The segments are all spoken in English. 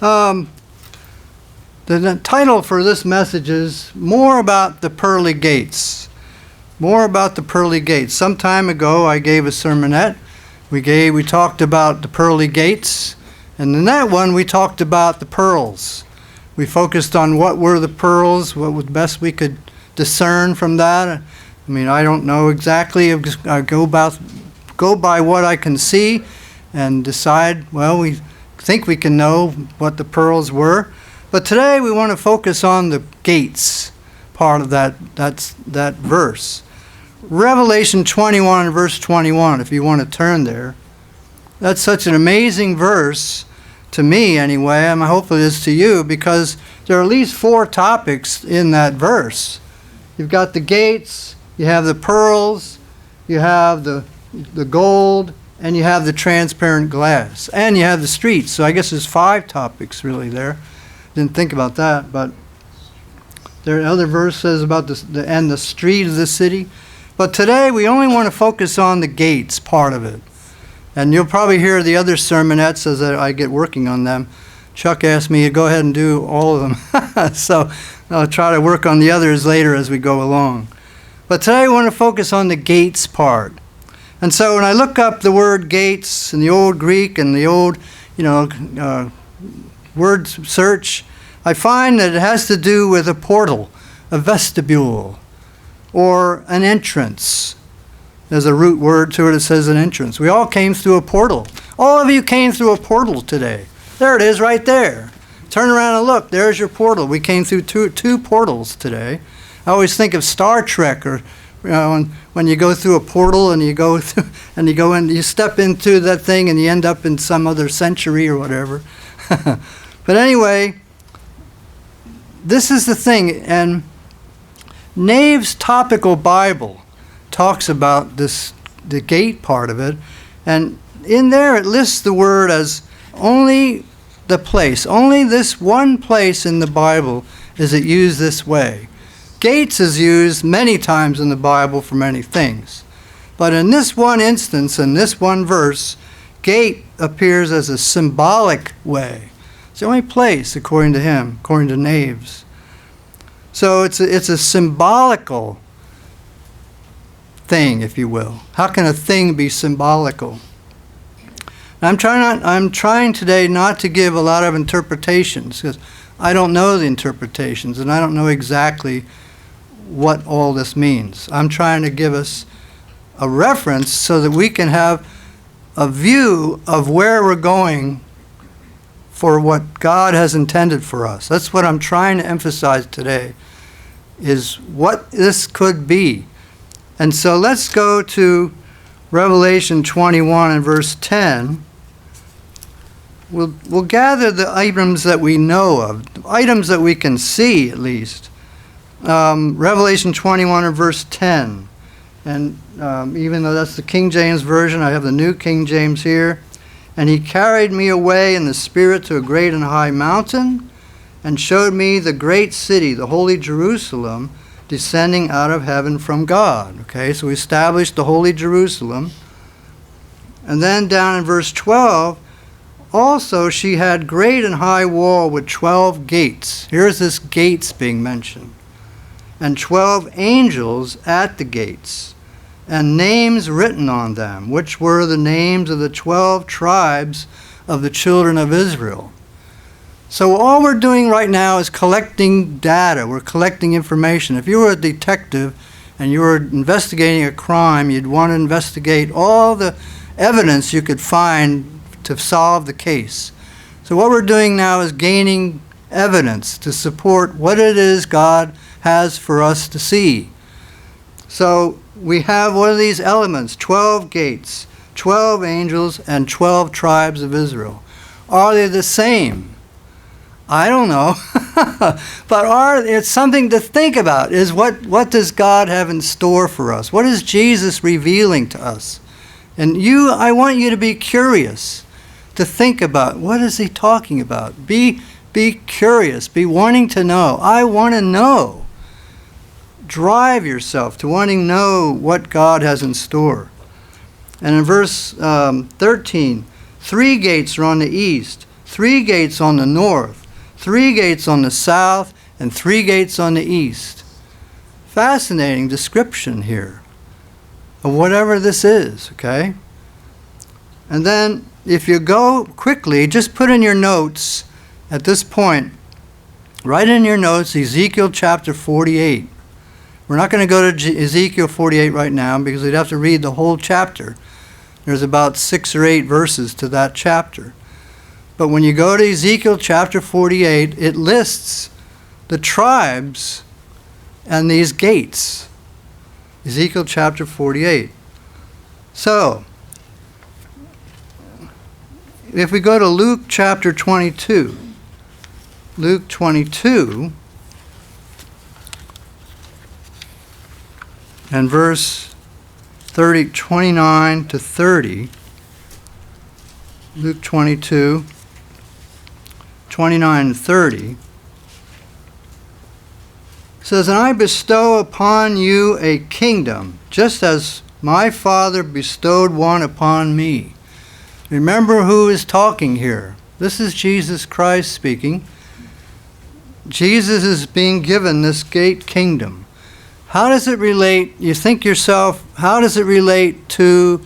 The title for this message is More About the Pearly Gates. More about the pearly gates. Some time ago I gave a sermonette. We talked about the pearly gates, and in that one we talked about the pearls. We focused on what were the pearls, what was best we could discern from that. I mean, I don't know exactly. I go by what I can see and decide, well, we think we can know what the pearls were. But today we want to focus on the gates part of that verse. Revelation 21 and verse 21, if you want to turn there. That's such an amazing verse, to me anyway, and I hope it is to you, because there are at least 4 topics in that verse. You've got the gates, you have the pearls, you have the gold, and you have the transparent glass, and you have the streets. So I guess there's 5 topics really there. Didn't think about that, but there are other verses about the street of the city. But today we only want to focus on the gates part of it. And you'll probably hear the other sermonettes as I get working on them. Chuck asked me to go ahead and do all of them. So I'll try to work on the others later as we go along. But today we want to focus on the gates part. And so when I look up the word gates in the old Greek and the old, word search, I find that it has to do with a portal, a vestibule, or an entrance. There's a root word to it that says an entrance. We all came through a portal. All of you came through a portal today. There it is right there. Turn around and look. There's your portal. We came through two portals today. I always think of Star Trek, or when you go through a portal and you go through, and you go in, you step into that thing and you end up in some other century or whatever. But anyway, this is the thing, and Nave's Topical Bible talks about the gate part of it, and in there it lists the word as only the place. Only this one place in the Bible is it used this way. Gates is used many times in the Bible for many things. But in this one instance, in this one verse, gate appears as a symbolic way. It's the only place, according to him, according to Naves. So it's a symbolical thing, if you will. How can a thing be symbolical? I'm trying today not to give a lot of interpretations, because I don't know the interpretations, and I don't know exactly what all this means. I'm trying to give us a reference so that we can have a view of where we're going for what God has intended for us. That's what I'm trying to emphasize today, is what this could be. And so let's go to Revelation 21 and verse 10. We'll gather the items that we know of, items that we can see at least. Revelation 21 and verse 10. And even though that's the King James Version, I have the New King James here. And he carried me away in the Spirit to a great and high mountain, and showed me the great city, the holy Jerusalem, descending out of heaven from God. Okay, so we established the holy Jerusalem. And then down in verse 12, also she had great and high wall with 12 gates. Here's this gates being mentioned. And 12 angels at the gates, and names written on them, which were the names of the 12 tribes of the children of Israel. So all we're doing right now is collecting data. We're collecting information. If you were a detective and you were investigating a crime, you'd want to investigate all the evidence you could find to solve the case. So what we're doing now is gaining evidence to support what it is God has for us to see. So we have one of these elements, 12 gates, 12 angels, and 12 tribes of Israel. Are they the same? I don't know. But it's something to think about, is what does God have in store for us? What is Jesus revealing to us? And I want you to be curious, to think about, what is he talking about? Be curious, be wanting to know. I want to know. Drive yourself to wanting to know what God has in store. And in verse 13, 3 gates are on the east, 3 gates on the north, 3 gates on the south, and 3 gates on the east. Fascinating description here of whatever this is, okay? And then if you go quickly, just put in your notes at this point, write in your notes Ezekiel chapter 48. We're not going to go to Ezekiel 48 right now because we'd have to read the whole chapter. There's about 6 or 8 verses to that chapter. But when you go to Ezekiel chapter 48, it lists the tribes and these gates. Ezekiel chapter 48. So, if we go to Luke chapter 22, Luke 22, and verse 29 to 30, Luke 22, 29 and 30, says, "And I bestow upon you a kingdom, just as my Father bestowed one upon me." Remember who is talking here. This is Jesus Christ speaking. Jesus is being given this great kingdom. How does it relate, you think yourself, how does it relate to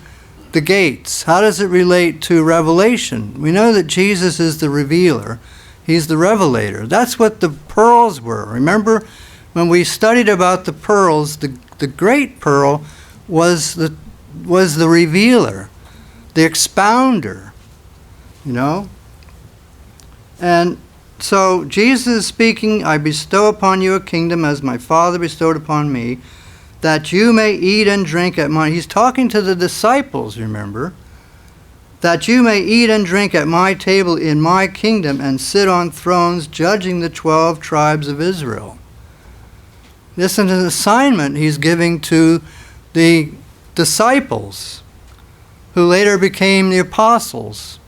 the gates? How does it relate to Revelation? We know that Jesus is the revealer. He's the revelator. That's what the pearls were. Remember when we studied about the pearls, the great pearl was the revealer, the expounder, you know? And so Jesus is speaking, "I bestow upon you a kingdom as my Father bestowed upon me, that you may eat and drink at my..." He's talking to the disciples, remember? "That you may eat and drink at my table in my kingdom and sit on thrones judging the 12 tribes of Israel." This is an assignment he's giving to the disciples, who later became the apostles.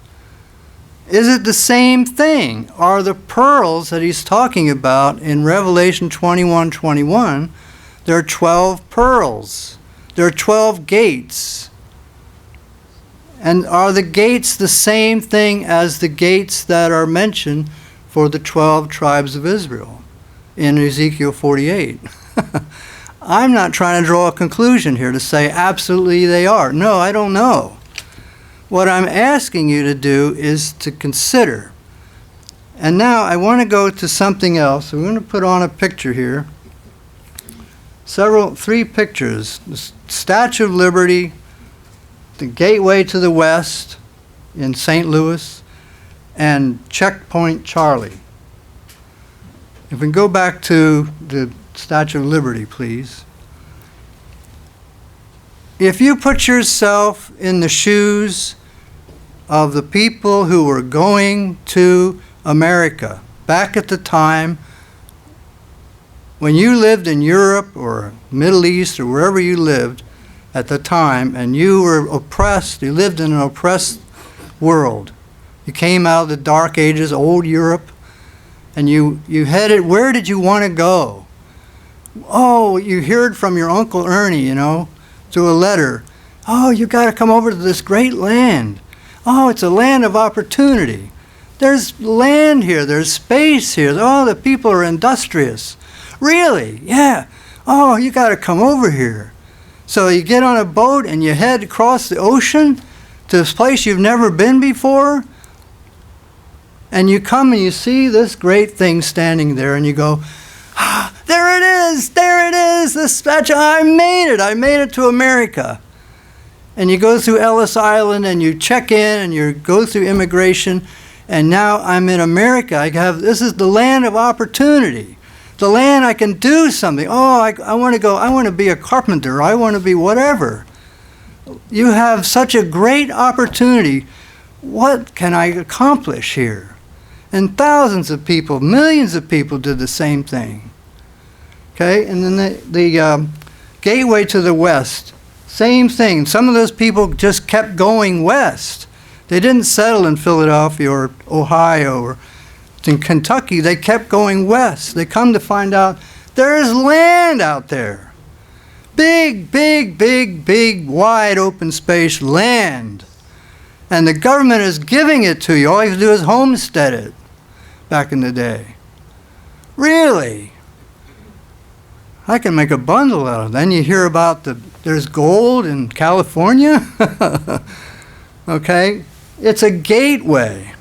Is it the same thing? Are the pearls that he's talking about in Revelation 21:21, there are 12 pearls. There are 12 gates. And are the gates the same thing as the gates that are mentioned for the 12 tribes of Israel in Ezekiel 48? I'm not trying to draw a conclusion here to say absolutely they are. No, I don't know. What I'm asking you to do is to consider. And now I want to go to something else. We're going to put on a picture here. 3 pictures. The Statue of Liberty, the Gateway to the West in St. Louis, and Checkpoint Charlie. If we can go back to the Statue of Liberty, please. If you put yourself in the shoes of the people who were going to America back at the time when you lived in Europe or Middle East or wherever you lived at the time, and you were oppressed, you lived in an oppressed world. You came out of the Dark Ages, old Europe, and you headed, where did you want to go? Oh, you heard from your Uncle Ernie, you know, through a letter. Oh, you got to come over to this great land. Oh, it's a land of opportunity. There's land here. There's space here. Oh, the people are industrious. Really? Yeah. Oh, you got to come over here. So you get on a boat and you head across the ocean to this place you've never been before. And you come and you see this great thing standing there and you go, ah, there it is. There it is. The statue. I made it to America. And you go through Ellis Island and you check in and you go through immigration, and now I'm in America. This is the land of opportunity. The land I can do something. Oh, I want to go. I want to be a carpenter. I want to be whatever. You have such a great opportunity. What can I accomplish here? And thousands of people, millions of people did the same thing. Okay, and then the gateway to the west. Same thing. Some of those people just kept going west. They didn't settle in Philadelphia or Ohio or in Kentucky. They kept going west. They come to find out there is land out there. Big, big, big, big, wide open space land. And the government is giving it to you. All you have to do is homestead it back in the day. Really? I can make a bundle out of it. Then you hear about there's gold in California. Okay? It's a gateway.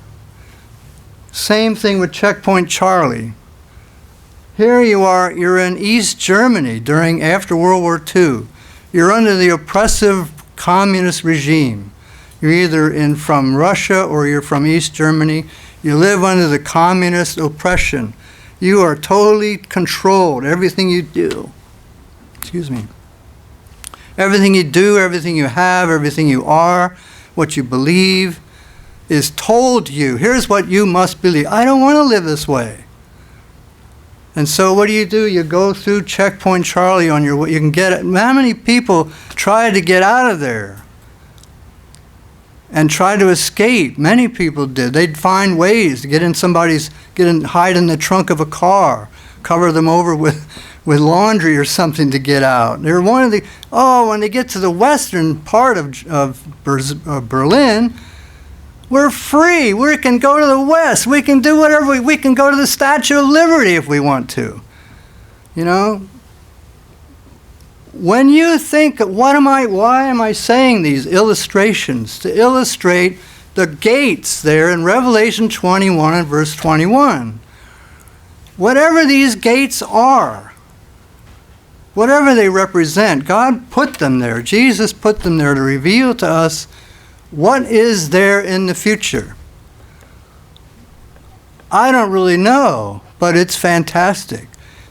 Same thing with Checkpoint Charlie. Here you are, you're in East Germany after World War II. You're under the oppressive communist regime. You're either from Russia or you're from East Germany. You live under the communist oppression. You are totally controlled. Everything you do, everything you do, everything you have, everything you are, what you believe is told to you. Here's what you must believe. I don't want to live this way. And so what do? You go through Checkpoint Charlie on your way. You can get it. How many people try to get out of there and try to escape? Many people did. They'd find ways to hide in the trunk of a car, cover them over with laundry or something to get out. They're when they get to the western part of Berlin, we're free. We can go to the west. We can do whatever. We can go to the Statue of Liberty if we want to. You know? When you think, why am I saying these illustrations? To illustrate the gates there in Revelation 21 and verse 21. Whatever these gates are, whatever they represent, God put them there. Jesus put them there to reveal to us what is there in the future. I don't really know, but it's fantastic.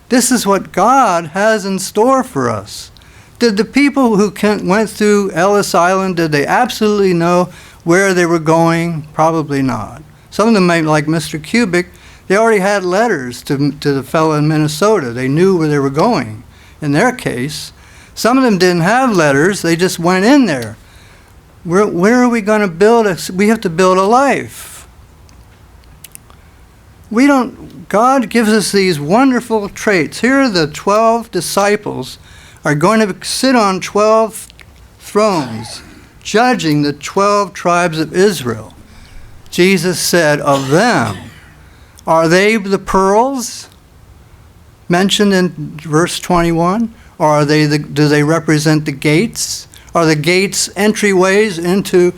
This is what God has in store for us. Did the people who went through Ellis Island, did they absolutely know where they were going? Probably not. Some of them, like Mr. Kubik, they already had letters to the fellow in Minnesota. They knew where they were going. In their case, some of them didn't have letters. They just went in there. Where are we going to build? We have to build a life. God gives us these wonderful traits. Here the 12 disciples are going to sit on 12 thrones, judging the 12 tribes of Israel. Jesus said of them, are they the pearls mentioned in verse 21? Or do they represent the gates? Are the gates entryways into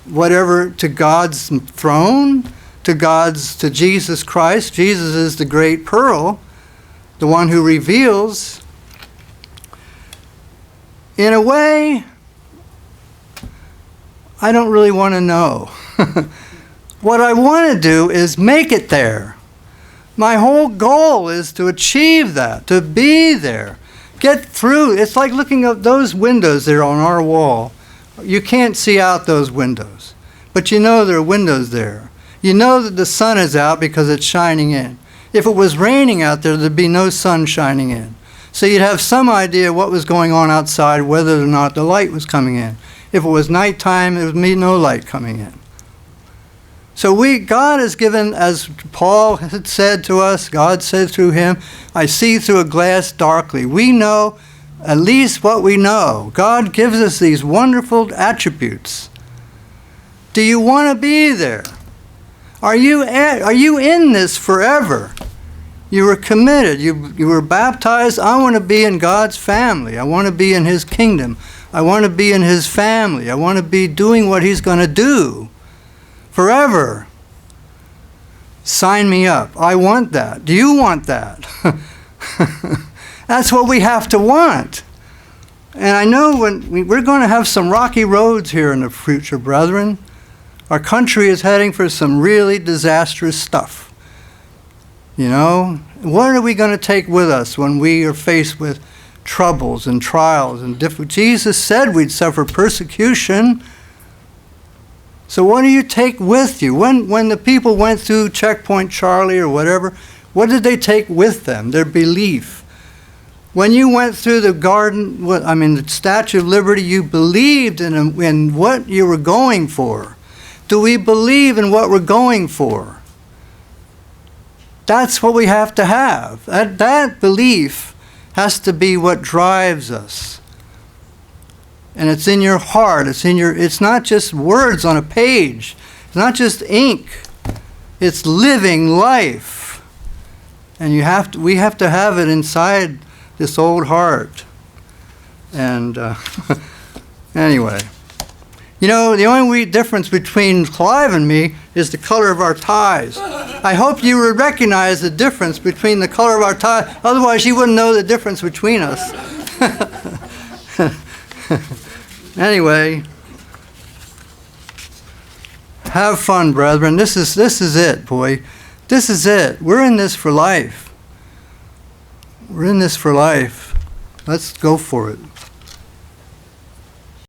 whatever, to God's throne, to Jesus Christ? Jesus is the great pearl, the one who reveals. In a way, I don't really want to know. What I want to do is make it there. My whole goal is to achieve that, to be there. Get through. It's like looking at those windows there on our wall. You can't see out those windows, but you know there are windows there. You know that the sun is out because it's shining in. If it was raining out there, there'd be no sun shining in. So you'd have some idea what was going on outside, whether or not the light was coming in. If it was nighttime, there would be no light coming in. So God has given, as Paul had said to us, God said through him, I see through a glass darkly. We know at least what we know. God gives us these wonderful attributes. Do you want to be there? Are you in this forever? You were committed. You were baptized. I want to be in God's family. I want to be in his kingdom. I want to be in his family. I want to be doing what he's going to do forever. Sign me up. I want that. Do you want that? That's what we have to want. And I know we're going to have some rocky roads here in the future, brethren. Our country is heading for some really disastrous stuff. You know, what are we going to take with us when we are faced with troubles and trials and difficulties? Jesus said we'd suffer persecution. So what do you take with you? When the people went through Checkpoint Charlie or whatever, what did they take with them? Their belief. When you went through the Statue of Liberty, you believed in what you were going for. Do we believe in what we're going for? That's what we have to have. That belief has to be what drives us. and it's in your heart. It's not just words on a page. It's not just ink. It's living life. And we have to have it inside this old heart. And anyway, you know, the only difference between Clive and me is the color of our ties. I hope you would recognize the difference between the color of our tie. Otherwise, you wouldn't know the difference between us. Anyway, have fun, brethren. This is it, boy. This is it. We're in this for life. We're in this for life. Let's go for it.